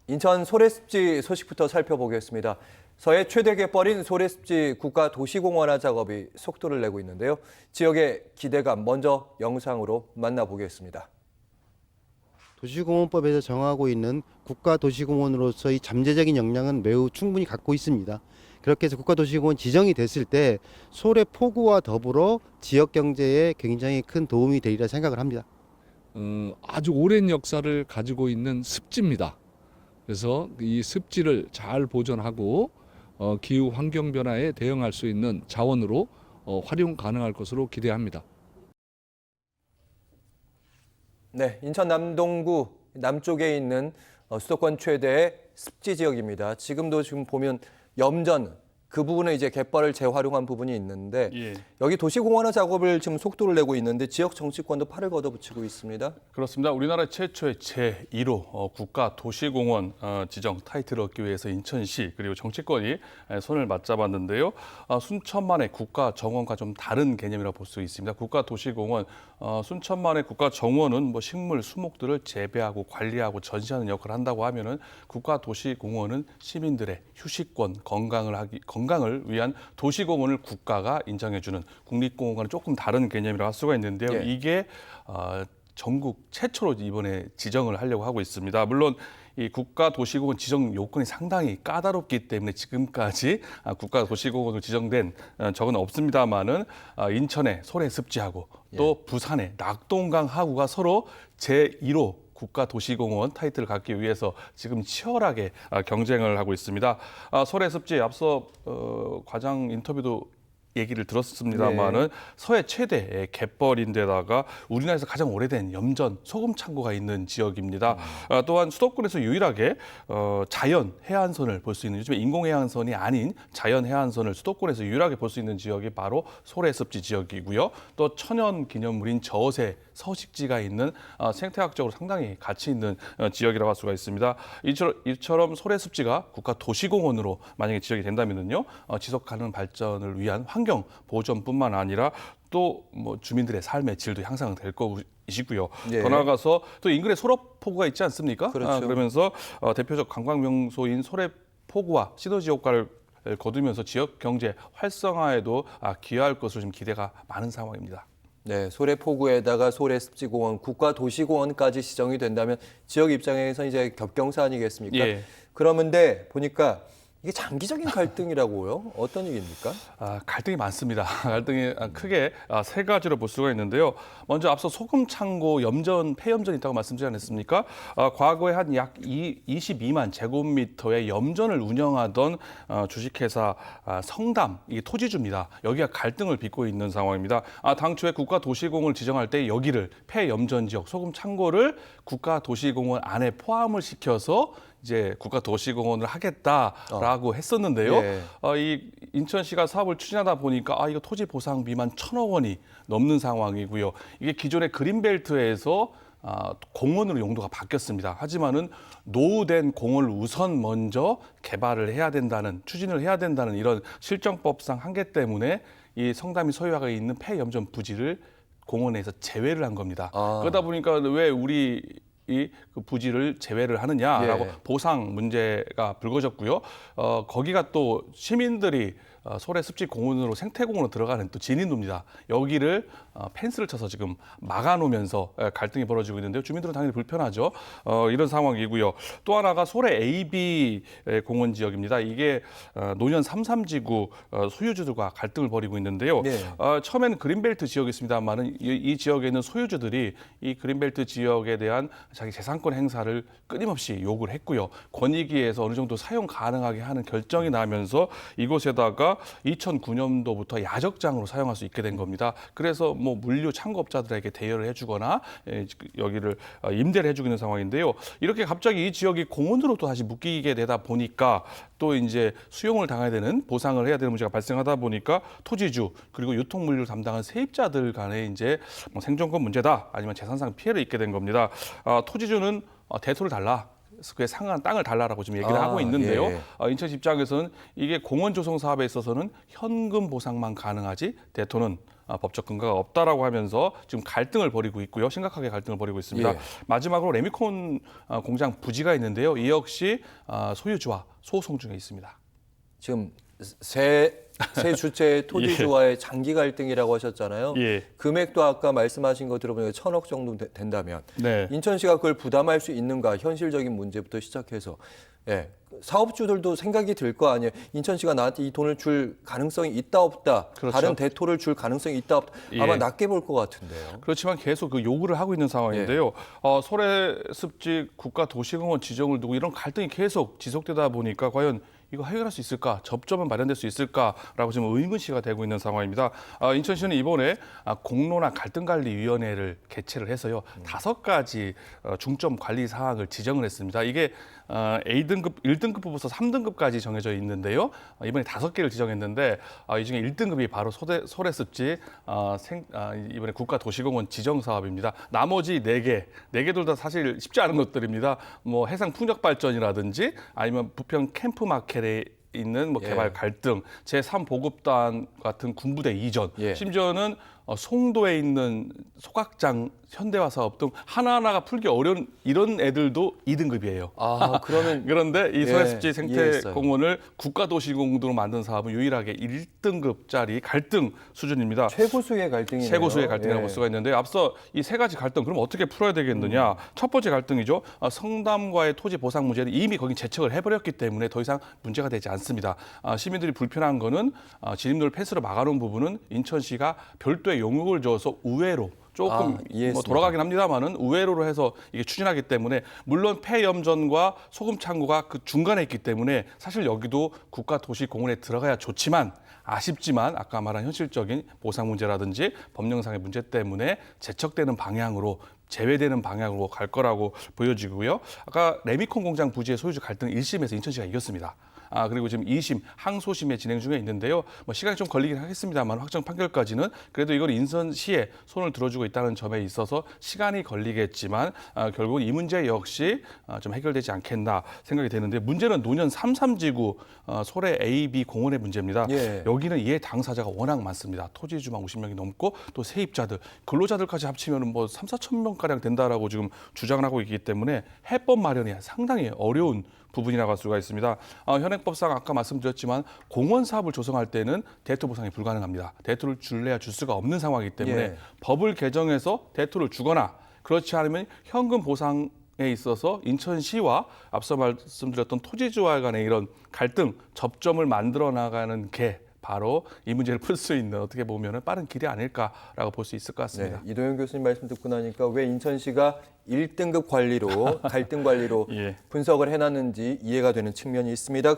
인천 소래습지 소식부터 살펴보겠습니다. 서해 최대 갯벌인 소래습지 국가도시공원화 작업이 속도를 내고 있는데요. 지역의 기대감 먼저 영상으로 만나보겠습니다. 도시공원법에서 정하고 있는 국가도시공원으로서의 잠재적인 역량은 매우 충분히 갖고 있습니다. 그렇게 해서 국가도시공원 지정이 됐을 때 소래 포구와 더불어 지역 경제에 굉장히 큰 도움이 되리라 생각을 합니다. 아주 오랜 역사를 가지고 있는 습지입니다. 그래서 이 습지를 잘 보존하고 기후 환경 변화에 대응할 수 있는 자원으로 활용 가능할 것으로 기대합니다. 네, 인천 남동구 남쪽에 있는 수도권 최대의 습지 지역입니다. 지금 보면 염전 그 부분에 이제 갯벌을 재활용한 부분이 있는데 여기 도시공원화 작업을 지금 속도를 내고 있는데 지역 정치권도 팔을 걷어붙이고 있습니다. 그렇습니다. 우리나라 최초의 제1호 국가도시공원 지정 타이틀을 얻기 위해서 인천시 그리고 정치권이 손을 맞잡았는데요. 순천만의 국가정원과 좀 다른 개념이라고 볼 수 있습니다. 국가도시공원, 순천만의 국가정원은 뭐 식물, 수목들을 재배하고 관리하고 전시하는 역할을 한다고 하면은 국가도시공원은 시민들의 휴식권, 건강을 위한 도시공원을 국가가 인정해주는 국립공원과는 조금 다른 개념이라고 할 수가 있는데요. 이게 전국 최초로 이번에 지정을 하려고 하고 있습니다. 물론 이 국가도시공원 지정 요건이 상당히 까다롭기 때문에 지금까지 국가도시공원으로 지정된 적은 없습니다만은 인천의 소래습지하고 또 부산의 낙동강 하구가 서로 제1호 국가도시공원 타이틀을 갖기 위해서 지금 치열하게 경쟁을 하고 있습니다. 소래습지 앞서 과장 인터뷰도 얘기를 들었습니다만은 서해 최대 갯벌인데다가 우리나라에서 가장 오래된 염전 소금 창고가 있는 지역입니다. 또한 수도권에서 유일하게 자연 해안선을 볼 수 있는 요즘에 인공 해안선이 아닌 자연 해안선을 수도권에서 유일하게 볼 수 있는 지역이 바로 소래습지 지역이고요. 또 천연 기념물인 저새 서식지가 있는 생태학적으로 상당히 가치 있는 지역이라고 할 수가 있습니다. 이처럼 소래습지가 국가도시공원으로 만약에 지정이 된다면요, 지속 가능 발전을 위한 환경 보존뿐만 아니라 또 뭐 주민들의 삶의 질도 향상될 것이고요. 더 나아가서 또 인근에 소래포구가 있지 않습니까? 그렇죠. 그러면서 대표적 관광 명소인 소래포구와 시너지 효과를 거두면서 지역 경제 활성화에도 기여할 것으로 지금 기대가 많은 상황입니다. 네, 소래포구에다가 소래습지공원, 국가도시공원까지 지정이 된다면 지역 입장에서 이제 겹경사 아니겠습니까? 그런데 보니까 이게 장기적인 갈등이라고요? 어떤 얘기입니까? 갈등이 많습니다. 갈등이 크게 세 가지로 볼 수가 있는데요. 먼저 앞서 소금 창고 염전, 폐염전이 있다고 말씀드리지 않았습니까? 과거에 한 약 22만 제곱미터의 염전을 운영하던 주식회사 성담, 이게 토지주입니다. 여기가 갈등을 빚고 있는 상황입니다. 당초에 국가도시공원을 지정할 때 여기를 폐염전 지역, 소금 창고를 국가도시공원 안에 포함을 시켜서 이제 국가도시공원을 하겠다라고 했었는데요. 이 인천시가 사업을 추진하다 보니까 이거 토지 보상비만 1,000억 원이 넘는 상황이고요. 이게 기존의 그린벨트에서 공원으로 용도가 바뀌었습니다. 하지만은 노후된 공원을 우선 먼저 개발을 해야 된다는, 추진을 해야 된다는 이런 실정법상 한계 때문에 이 성담이 소유하고 있는 폐염전 부지를 공원에서 제외를 한 겁니다. 그러다 보니까 왜 우리 그 부지를 제외를 하느냐라고 보상 문제가 불거졌고요. 거기가 또 시민들이 소래습지공원으로 생태공원으로 들어가는 또 진입로입니다. 여기를 펜스를 쳐서 지금 막아놓으면서 갈등이 벌어지고 있는데요. 주민들은 당연히 불편하죠. 이런 상황이고요. 또 하나가 소래 AB 공원 지역입니다. 이게 노년 33지구 소유주들과 갈등을 벌이고 있는데요. 처음에는 그린벨트 지역이었습니다만은 이 지역에 있는 소유주들이 이 그린벨트 지역에 대한 자기 재산권 행사를 끊임없이 요구를 했고요. 권익위에서 어느 정도 사용 가능하게 하는 결정이 나면서 이곳에다가 2009년도부터 야적장으로 사용할 수 있게 된 겁니다. 그래서 뭐 물류 창고업자들에게 대여를 해주거나 여기를 임대를 해주고 있는 상황인데요. 이렇게 갑자기 이 지역이 공원으로 또 다시 묶이게 되다 보니까 또 이제 수용을 당해야 되는 보상을 해야 되는 문제가 발생하다 보니까 토지주 그리고 유통물류 담당한 세입자들 간에 이제 뭐 생존권 문제다 아니면 재산상 피해를 입게 된 겁니다. 토지주는 대토를 달라. 그에 상한 땅을 달라라고 지금 얘기를 하고 있는데요. 인천시 입장에서는 이게 공원 조성 사업에 있어서는 현금 보상만 가능하지 대토는 법적 근거가 없다라고 하면서 지금 갈등을 벌이고 있고요. 심각하게 갈등을 벌이고 있습니다. 예. 마지막으로 레미콘 공장 부지가 있는데요. 이 역시 소유주와 소송 중에 있습니다. 지금 세 주체의 토지주와의 장기 갈등이라고 하셨잖아요. 예. 금액도 아까 말씀하신 거 들어보니까 1,000억 정도 된다면 네. 인천시가 그걸 부담할 수 있는가 현실적인 문제부터 시작해서 사업주들도 생각이 들 거 아니에요. 인천시가 나한테 이 돈을 줄 가능성이 있다 없다. 그렇죠. 다른 대토를 줄 가능성이 있다 없다. 아마 예. 낮게 볼 것 같은데요. 그렇지만 계속 그 요구를 하고 있는 상황인데요. 소래습지 국가도시공원 지정을 두고 이런 갈등이 계속 지속되다 보니까 과연 이거 해결할 수 있을까? 접점은 마련될 수 있을까라고 지금 의문시가 되고 있는 상황입니다. 인천시는 이번에 공론화 갈등관리위원회를 개최를 해서요. 5가지 중점 관리 사항을 지정을 했습니다. 이게 A등급, 1등급부터 3등급까지 정해져 있는데요. 이번에 5개를 지정했는데 이 중에 1등급이 바로 소래습지 이번에 국가도시공원 지정 사업입니다. 나머지 4개들 다 사실 쉽지 않은 것들입니다. 뭐 해상 풍력 발전이라든지 아니면 부평 캠프 마켓에 있는 뭐 개발 갈등, 제3보급단 같은 군부대 이전, 심지어는 송도에 있는 소각장 현대화 사업 등 하나하나가 풀기 어려운 이런 애들도 2등급이에요. 그러면 그런데 이 소래습지 생태 이해했어요. 공원을 국가도시공원으로 만든 사업은 유일하게 1등급짜리 갈등 수준입니다. 최고수의 갈등이네요. 최고수의 갈등이라고 볼 수가 있는데 앞서 이 3가지 갈등 그럼 어떻게 풀어야 되겠느냐. 첫 번째 갈등이죠. 성담과의 토지 보상 문제는 이미 거긴 제척을 해버렸기 때문에 더 이상 문제가 되지 않습니다. 시민들이 불편한 거는 진입로를 펜스로 막아놓은 부분은 인천시가 별도의 용역을 줘서 우회로 조금 이해했습니다. 돌아가긴 합니다만은 우회로로 해서 이게 추진하기 때문에 물론 폐염전과 소금 창고가 그 중간에 있기 때문에 사실 여기도 국가도시공원에 들어가야 좋지만 아쉽지만 아까 말한 현실적인 보상 문제라든지 법령상의 문제 때문에 제척되는 방향으로 제외되는 방향으로 갈 거라고 보여지고요. 아까 레미콘 공장 부지의 소유주 갈등 1심에서 인천시가 이겼습니다. 그리고 지금 2심 항소심에 진행 중에 있는데요. 뭐 시간이 좀 걸리긴 하겠습니다만 확정 판결까지는 그래도 이걸 인천시에 손을 들어주고 있다는 점에 있어서 시간이 걸리겠지만 결국은 이 문제 역시 좀 해결되지 않겠나 생각이 되는데 문제는 노년 33지구 소래 AB 공원의 문제입니다. 여기는 이해 당사자가 워낙 많습니다. 토지주만 50명이 넘고 또 세입자들, 근로자들까지 합치면 뭐 3,4천 명가량 된다라고 지금 주장을 하고 있기 때문에 해법 마련이 상당히 어려운 부분이라고 할 수가 있습니다. 현행법상 아까 말씀드렸지만 공원 사업을 조성할 때는 대토 보상이 불가능합니다. 대토를 줄래야 줄 수가 없는 상황이기 때문에 법을 개정해서 대토를 주거나 그렇지 않으면 현금 보상에 있어서 인천시와 앞서 말씀드렸던 토지주와 간의 이런 갈등, 접점을 만들어 나가는 게 바로 이 문제를 풀 수 있는 어떻게 보면 빠른 길이 아닐까라고 볼 수 있을 것 같습니다. 이도영 교수님 말씀 듣고 나니까 왜 인천시가 1등급 관리로 갈등 관리로 분석을 해놨는지 이해가 되는 측면이 있습니다.